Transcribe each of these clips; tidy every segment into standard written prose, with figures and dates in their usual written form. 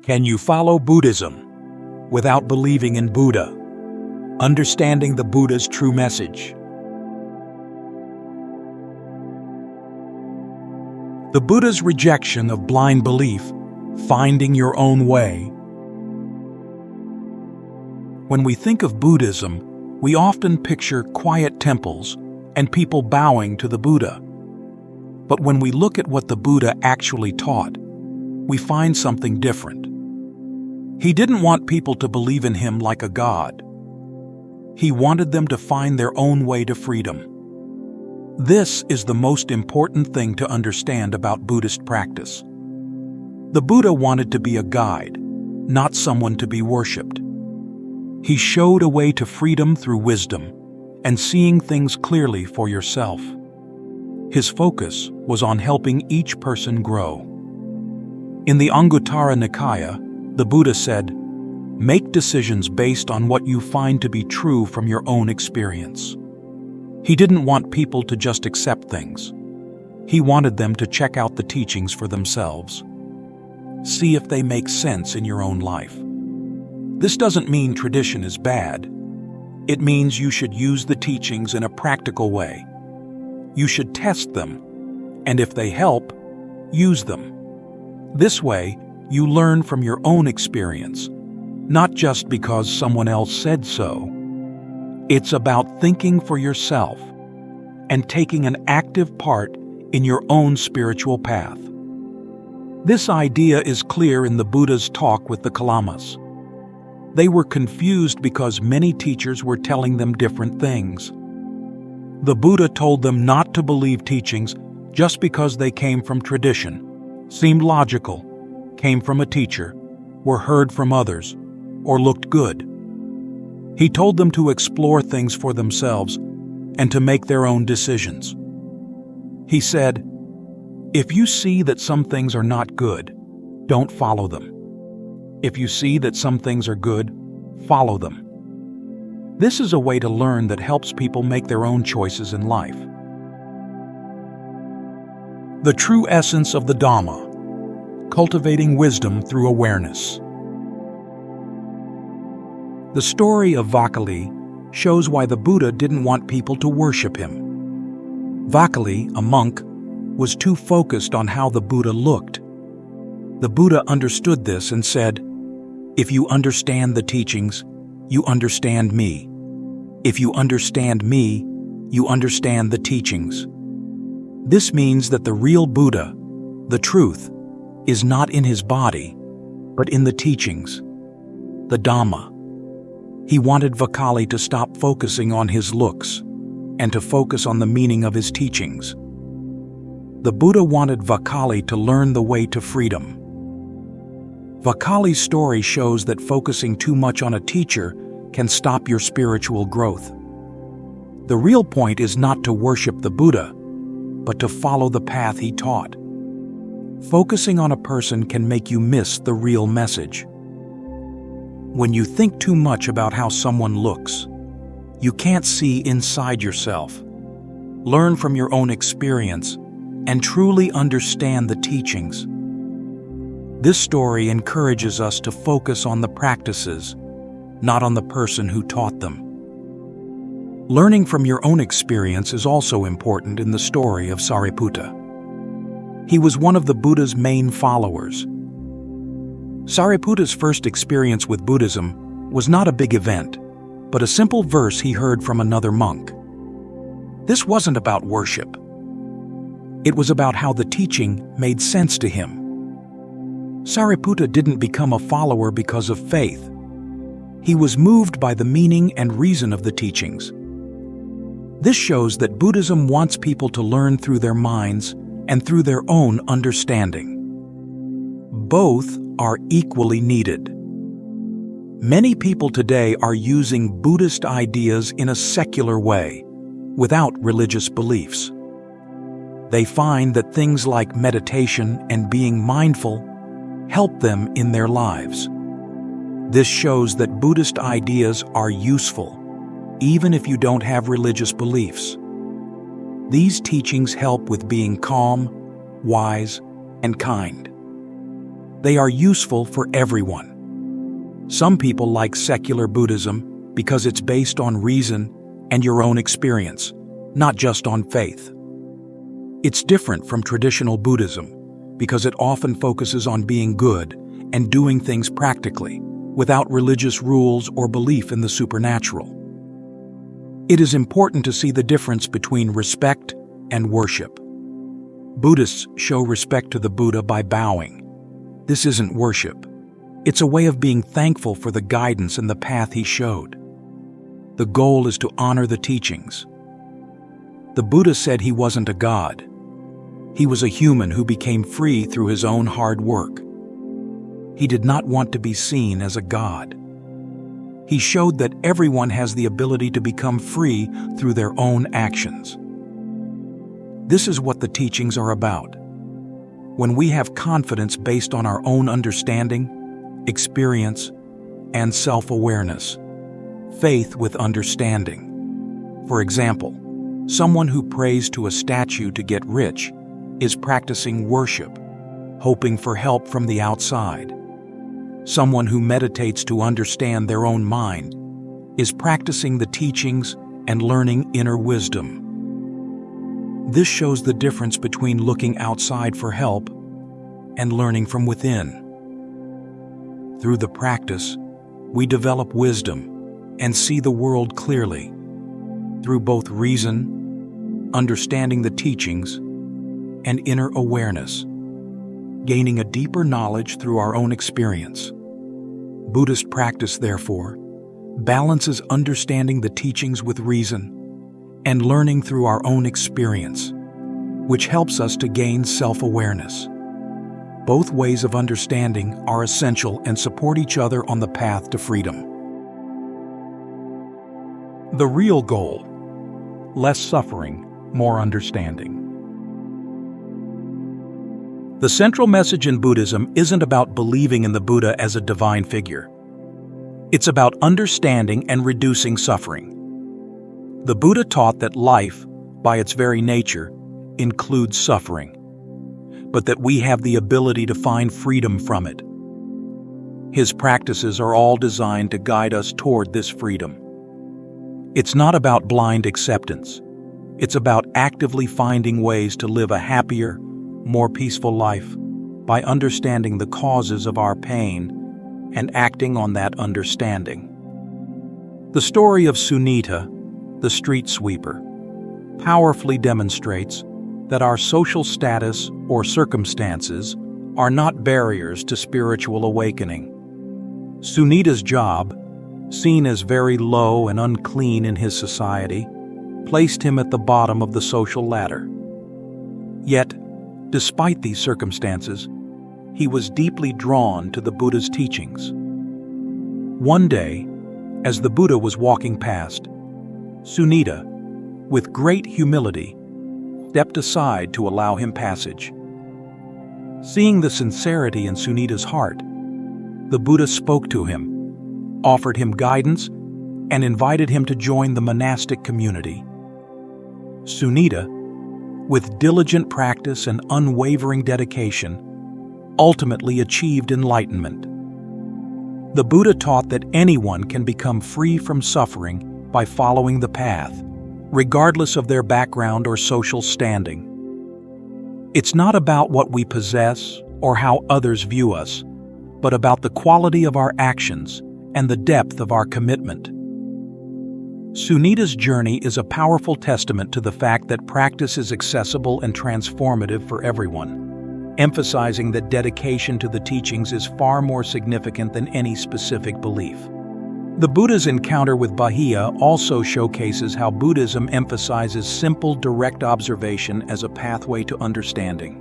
Can you follow Buddhism without believing in Buddha? Understanding the Buddha's true message. The Buddha's rejection of blind belief, finding your own way. When we think of Buddhism, we often picture quiet temples and people bowing to the Buddha. But when we look at what the Buddha actually taught, we find something different. He didn't want people to believe in him like a god. He wanted them to find their own way to freedom. This is the most important thing to understand about Buddhist practice. The Buddha wanted to be a guide, not someone to be worshipped. He showed a way to freedom through wisdom and seeing things clearly for yourself. His focus was on helping each person grow. In the Anguttara Nikaya, the Buddha said, "Make decisions based on what you find to be true from your own experience." He didn't want people to just accept things. He wanted them to check out the teachings for themselves. See if they make sense in your own life. This doesn't mean tradition is bad. It means you should use the teachings in a practical way. You should test them, and if they help, use them. This way, you learn from your own experience, not just because someone else said so. It's about thinking for yourself and taking an active part in your own spiritual path. This idea is clear in the Buddha's talk with the Kalamas. They were confused because many teachers were telling them different things. The Buddha told them not to believe teachings just because they came from tradition, seemed logical, came from a teacher, were heard from others, or looked good. He told them to explore things for themselves and to make their own decisions. He said, "If you see that some things are not good, don't follow them. If you see that some things are good, follow them." This is a way to learn that helps people make their own choices in life. The true essence of the Dhamma. Cultivating wisdom through awareness. The story of Vakali shows why the Buddha didn't want people to worship him. Vakali, a monk, was too focused on how the Buddha looked. The Buddha understood this and said, "If you understand the teachings, you understand me. If you understand me, you understand the teachings." This means that the real Buddha, the truth, is not in his body, but in the teachings, the Dhamma. He wanted Vakali to stop focusing on his looks and to focus on the meaning of his teachings. The Buddha wanted Vakali to learn the way to freedom. Vakali's story shows that focusing too much on a teacher can stop your spiritual growth. The real point is not to worship the Buddha, but to follow the path he taught. Focusing on a person can make you miss the real message. When you think too much about how someone looks, you can't see inside yourself. Learn from your own experience and truly understand the teachings. This story encourages us to focus on the practices, not on the person who taught them. Learning from your own experience is also important in the story of Sariputta. He was one of the Buddha's main followers. Sariputta's first experience with Buddhism was not a big event, but a simple verse he heard from another monk. This wasn't about worship. It was about how the teaching made sense to him. Sariputta didn't become a follower because of faith. He was moved by the meaning and reason of the teachings. This shows that Buddhism wants people to learn through their minds and through their own understanding. Both are equally needed. Many people today are using Buddhist ideas in a secular way, without religious beliefs. They find that things like meditation and being mindful help them in their lives. This shows that Buddhist ideas are useful, even if you don't have religious beliefs. These teachings help with being calm, wise, and kind. They are useful for everyone. Some people like secular Buddhism because it's based on reason and your own experience, not just on faith. It's different from traditional Buddhism because it often focuses on being good and doing things practically, without religious rules or belief in the supernatural. It is important to see the difference between respect and worship. Buddhists show respect to the Buddha by bowing. This isn't worship. It's a way of being thankful for the guidance and the path he showed. The goal is to honor the teachings. The Buddha said he wasn't a god. He was a human who became free through his own hard work. He did not want to be seen as a god. He showed that everyone has the ability to become free through their own actions. This is what the teachings are about. When we have confidence based on our own understanding, experience, and self-awareness. Faith with understanding. For example, someone who prays to a statue to get rich is practicing worship, hoping for help from the outside. Someone who meditates to understand their own mind is practicing the teachings and learning inner wisdom. This shows the difference between looking outside for help and learning from within. Through the practice, we develop wisdom and see the world clearly, through both reason, understanding the teachings, and inner awareness, gaining a deeper knowledge through our own experience. Buddhist practice, therefore, balances understanding the teachings with reason and learning through our own experience, which helps us to gain self-awareness. Both ways of understanding are essential and support each other on the path to freedom. The real goal: less suffering, more understanding. The central message in Buddhism isn't about believing in the Buddha as a divine figure. It's about understanding and reducing suffering. The Buddha taught that life, by its very nature, includes suffering, but that we have the ability to find freedom from it. His practices are all designed to guide us toward this freedom. It's not about blind acceptance. It's about actively finding ways to live a happier, more peaceful life by understanding the causes of our pain and acting on that understanding. The story of Sunita, the street sweeper, powerfully demonstrates that our social status or circumstances are not barriers to spiritual awakening. Sunita's job, seen as very low and unclean in his society, placed him at the bottom of the social ladder. Yet, despite these circumstances, he was deeply drawn to the Buddha's teachings. One day, as the Buddha was walking past, Sunita, with great humility, stepped aside to allow him passage. Seeing the sincerity in Sunita's heart, the Buddha spoke to him, offered him guidance, and invited him to join the monastic community. Sunita, with diligent practice and unwavering dedication, ultimately achieved enlightenment. The Buddha taught that anyone can become free from suffering by following the path, regardless of their background or social standing. It's not about what we possess or how others view us, but about the quality of our actions and the depth of our commitment. Sunita's journey is a powerful testament to the fact that practice is accessible and transformative for everyone, emphasizing that dedication to the teachings is far more significant than any specific belief. The Buddha's encounter with Bahiya also showcases how Buddhism emphasizes simple, direct observation as a pathway to understanding.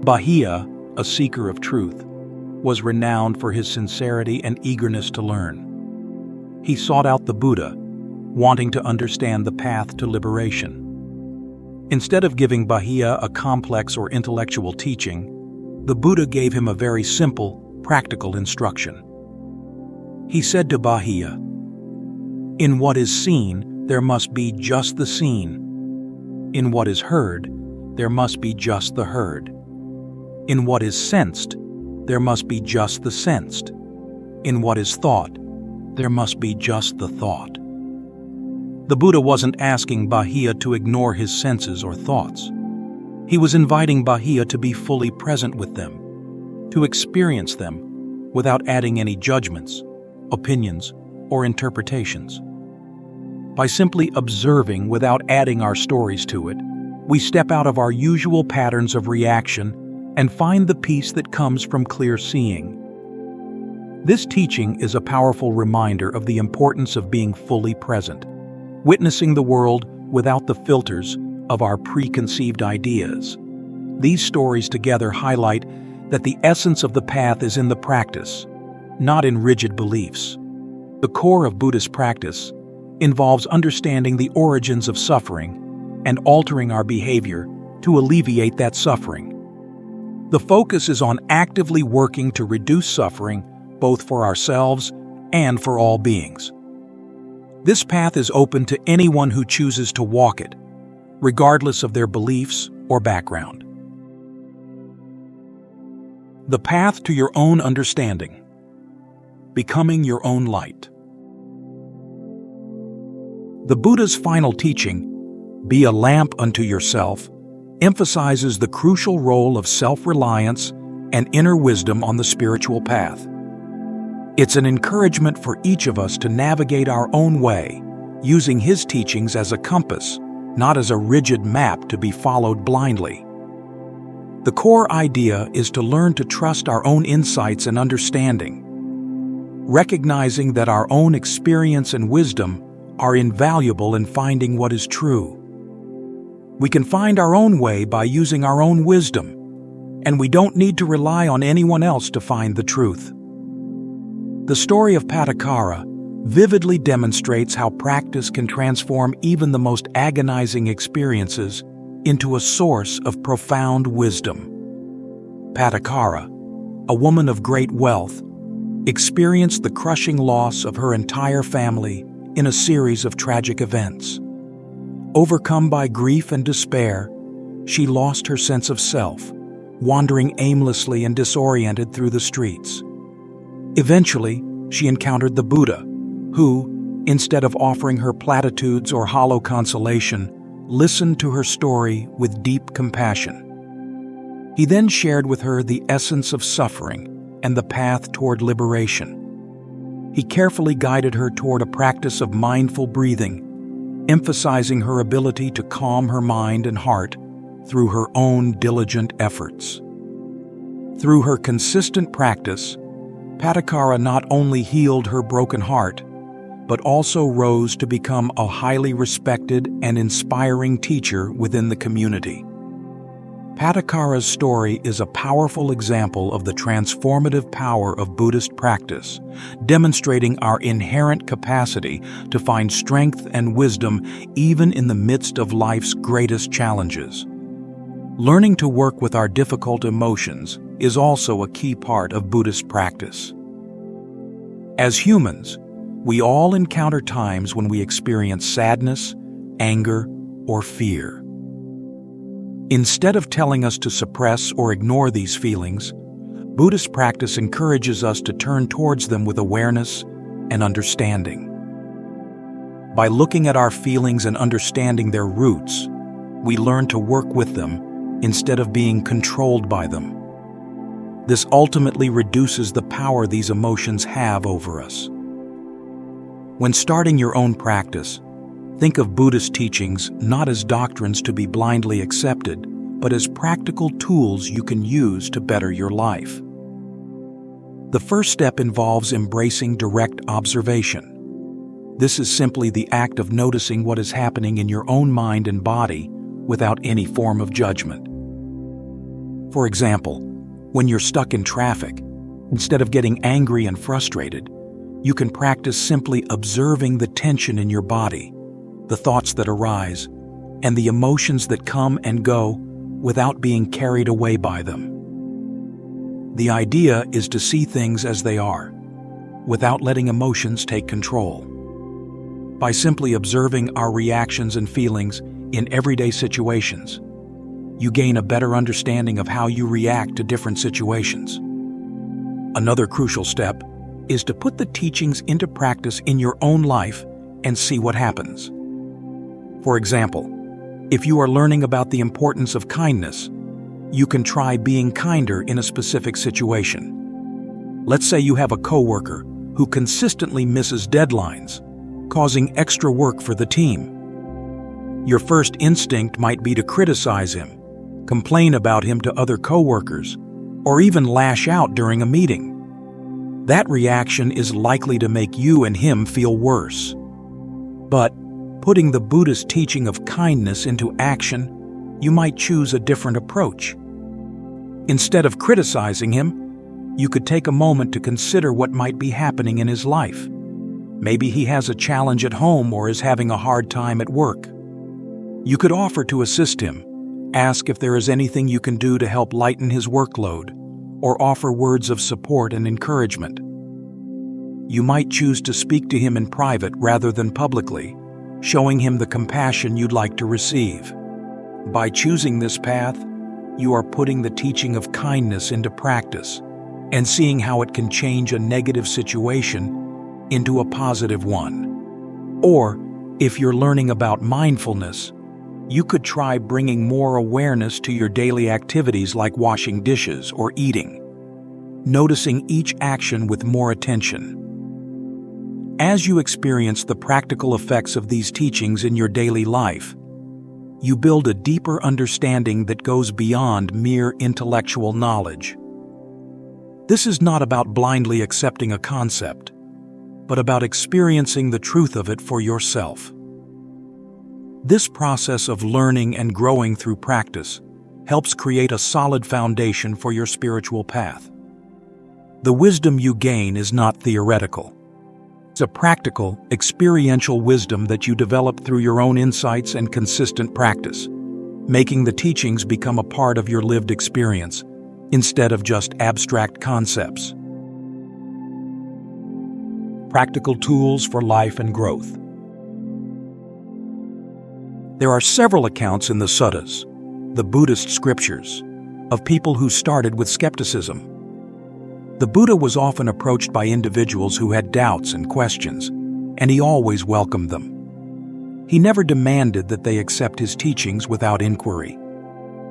Bahiya, a seeker of truth, was renowned for his sincerity and eagerness to learn. He sought out the Buddha, wanting to understand the path to liberation. Instead of giving Bahiya a complex or intellectual teaching, the Buddha gave him a very simple, practical instruction. He said to Bahiya, "In what is seen, there must be just the seen. In what is heard, there must be just the heard. In what is sensed, there must be just the sensed. In what is thought, there must be just the thought. The Buddha wasn't asking Bahiya to ignore his senses or thoughts. He was inviting Bahiya to be fully present with them, to experience them without adding any judgments, opinions, or interpretations. By simply observing without adding our stories to it, we step out of our usual patterns of reaction and find the peace that comes from clear seeing. This teaching is a powerful reminder of the importance of being fully present, witnessing the world without the filters of our preconceived ideas. These stories together highlight that the essence of the path is in the practice, not in rigid beliefs. The core of Buddhist practice involves understanding the origins of suffering and altering our behavior to alleviate that suffering. The focus is on actively working to reduce suffering both for ourselves and for all beings. This path is open to anyone who chooses to walk it, regardless of their beliefs or background. The path to your own understanding. Becoming your own light. The Buddha's final teaching, "Be a lamp unto yourself," emphasizes the crucial role of self-reliance and inner wisdom on the spiritual path. It's an encouragement for each of us to navigate our own way, using his teachings as a compass, not as a rigid map to be followed blindly. The core idea is to learn to trust our own insights and understanding, recognizing that our own experience and wisdom are invaluable in finding what is true. We can find our own way by using our own wisdom, and we don't need to rely on anyone else to find the truth. The story of Pattakara vividly demonstrates how practice can transform even the most agonizing experiences into a source of profound wisdom. Pattakara, a woman of great wealth, experienced the crushing loss of her entire family in a series of tragic events. Overcome by grief and despair, she lost her sense of self, wandering aimlessly and disoriented through the streets. Eventually, she encountered the Buddha, who, instead of offering her platitudes or hollow consolation, listened to her story with deep compassion. He then shared with her the essence of suffering and the path toward liberation. He carefully guided her toward a practice of mindful breathing, emphasizing her ability to calm her mind and heart through her own diligent efforts. Through her consistent practice, Pattakara not only healed her broken heart, but also rose to become a highly respected and inspiring teacher within the community. Pattakara's story is a powerful example of the transformative power of Buddhist practice, demonstrating our inherent capacity to find strength and wisdom even in the midst of life's greatest challenges. Learning to work with our difficult emotions is also a key part of Buddhist practice. As humans, we all encounter times when we experience sadness, anger, or fear. Instead of telling us to suppress or ignore these feelings, Buddhist practice encourages us to turn towards them with awareness and understanding. By looking at our feelings and understanding their roots, we learn to work with them instead of being controlled by them. This ultimately reduces the power these emotions have over us. When starting your own practice, think of Buddhist teachings not as doctrines to be blindly accepted, but as practical tools you can use to better your life. The first step involves embracing direct observation. This is simply the act of noticing what is happening in your own mind and body without any form of judgment. For example, when you're stuck in traffic, instead of getting angry and frustrated, you can practice simply observing the tension in your body, the thoughts that arise, and the emotions that come and go without being carried away by them. The idea is to see things as they are, without letting emotions take control. By simply observing our reactions and feelings in everyday situations, you gain a better understanding of how you react to different situations. Another crucial step is to put the teachings into practice in your own life and see what happens. For example, if you are learning about the importance of kindness, you can try being kinder in a specific situation. Let's say you have a coworker who consistently misses deadlines, causing extra work for the team. Your first instinct might be to criticize him, complain about him to other coworkers, or even lash out during a meeting. That reaction is likely to make you and him feel worse. But putting the Buddhist teaching of kindness into action, you might choose a different approach. Instead of criticizing him, you could take a moment to consider what might be happening in his life. Maybe he has a challenge at home or is having a hard time at work. You could offer to assist him, ask if there is anything you can do to help lighten his workload, or offer words of support and encouragement. You might choose to speak to him in private rather than publicly, showing him the compassion you'd like to receive. By choosing this path, you are putting the teaching of kindness into practice and seeing how it can change a negative situation into a positive one. Or, if you're learning about mindfulness, you could try bringing more awareness to your daily activities like washing dishes or eating, noticing each action with more attention. As you experience the practical effects of these teachings in your daily life, you build a deeper understanding that goes beyond mere intellectual knowledge. This is not about blindly accepting a concept, but about experiencing the truth of it for yourself. This process of learning and growing through practice helps create a solid foundation for your spiritual path. The wisdom you gain is not theoretical. It's a practical, experiential wisdom that you develop through your own insights and consistent practice, making the teachings become a part of your lived experience instead of just abstract concepts. Practical tools for life and growth. There are several accounts in the suttas, the Buddhist scriptures, of people who started with skepticism. The Buddha was often approached by individuals who had doubts and questions, and he always welcomed them. He never demanded that they accept his teachings without inquiry.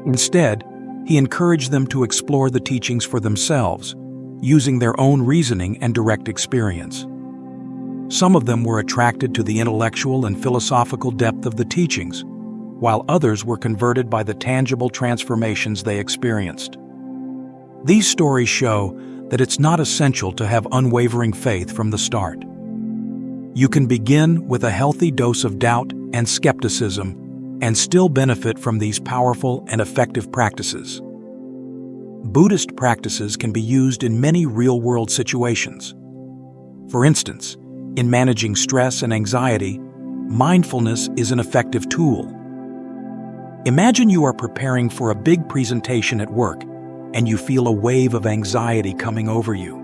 Instead, he encouraged them to explore the teachings for themselves, using their own reasoning and direct experience. Some of them were attracted to the intellectual and philosophical depth of the teachings, while others were converted by the tangible transformations they experienced. These stories show that it's not essential to have unwavering faith from the start. You can begin with a healthy dose of doubt and skepticism and still benefit from these powerful and effective practices. Buddhist practices can be used in many real-world situations. For instance, in managing stress and anxiety, mindfulness is an effective tool. Imagine you are preparing for a big presentation at work and you feel a wave of anxiety coming over you.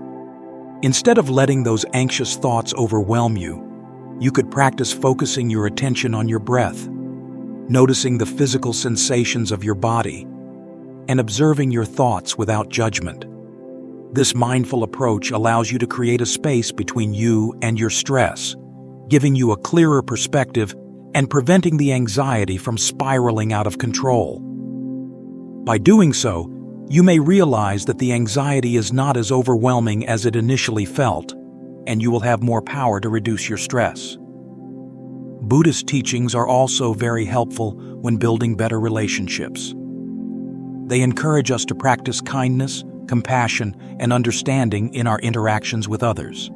Instead of letting those anxious thoughts overwhelm you, you could practice focusing your attention on your breath, noticing the physical sensations of your body, and observing your thoughts without judgment. This mindful approach allows you to create a space between you and your stress, giving you a clearer perspective and preventing the anxiety from spiraling out of control. By doing so, you may realize that the anxiety is not as overwhelming as it initially felt, and you will have more power to reduce your stress. Buddhist teachings are also very helpful when building better relationships. They encourage us to practice kindness, compassion, and understanding in our interactions with others.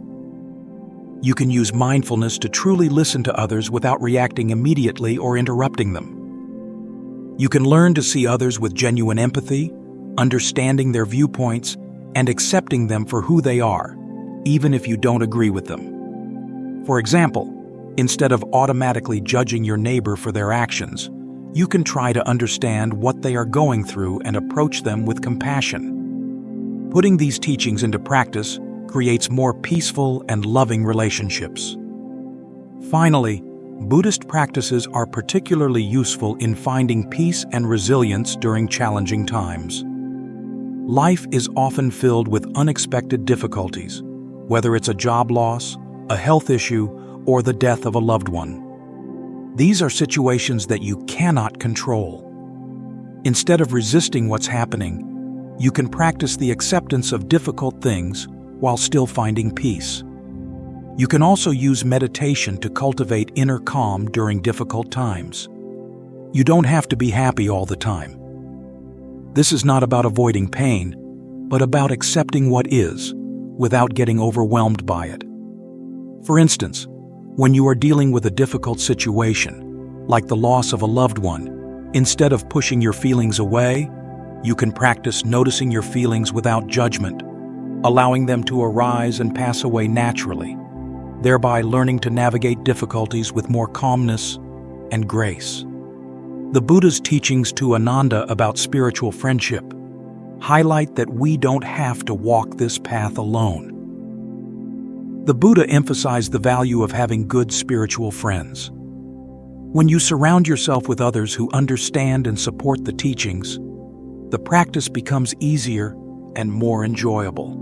You can use mindfulness to truly listen to others without reacting immediately or interrupting them. You can learn to see others with genuine empathy, understanding their viewpoints, and accepting them for who they are, even if you don't agree with them. For example, instead of automatically judging your neighbor for their actions, you can try to understand what they are going through and approach them with compassion. Putting these teachings into practice creates more peaceful and loving relationships. Finally, Buddhist practices are particularly useful in finding peace and resilience during challenging times. Life is often filled with unexpected difficulties, whether it's a job loss, a health issue, or the death of a loved one. These are situations that you cannot control. Instead of resisting what's happening, you can practice the acceptance of difficult things while still finding peace. You can also use meditation to cultivate inner calm during difficult times. You don't have to be happy all the time. This is not about avoiding pain, but about accepting what is, without getting overwhelmed by it. For instance, when you are dealing with a difficult situation, like the loss of a loved one, instead of pushing your feelings away, you can practice noticing your feelings without judgment, allowing them to arise and pass away naturally, thereby learning to navigate difficulties with more calmness and grace. The Buddha's teachings to Ananda about spiritual friendship highlight that we don't have to walk this path alone. The Buddha emphasized the value of having good spiritual friends. When you surround yourself with others who understand and support the teachings, the practice becomes easier and more enjoyable.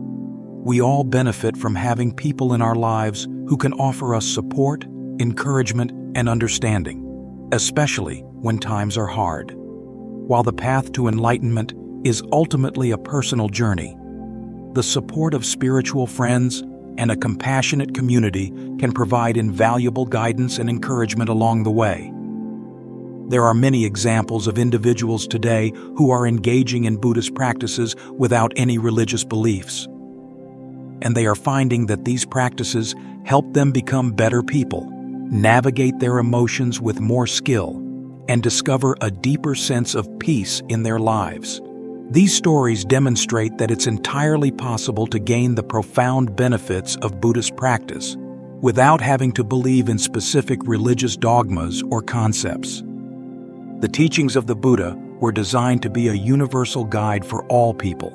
We all benefit from having people in our lives who can offer us support, encouragement, and understanding, especially when times are hard. While the path to enlightenment is ultimately a personal journey, the support of spiritual friends and a compassionate community can provide invaluable guidance and encouragement along the way. There are many examples of individuals today who are engaging in Buddhist practices without any religious beliefs. And they are finding that these practices help them become better people, navigate their emotions with more skill, and discover a deeper sense of peace in their lives. These stories demonstrate that it's entirely possible to gain the profound benefits of Buddhist practice without having to believe in specific religious dogmas or concepts. The teachings of the Buddha were designed to be a universal guide for all people,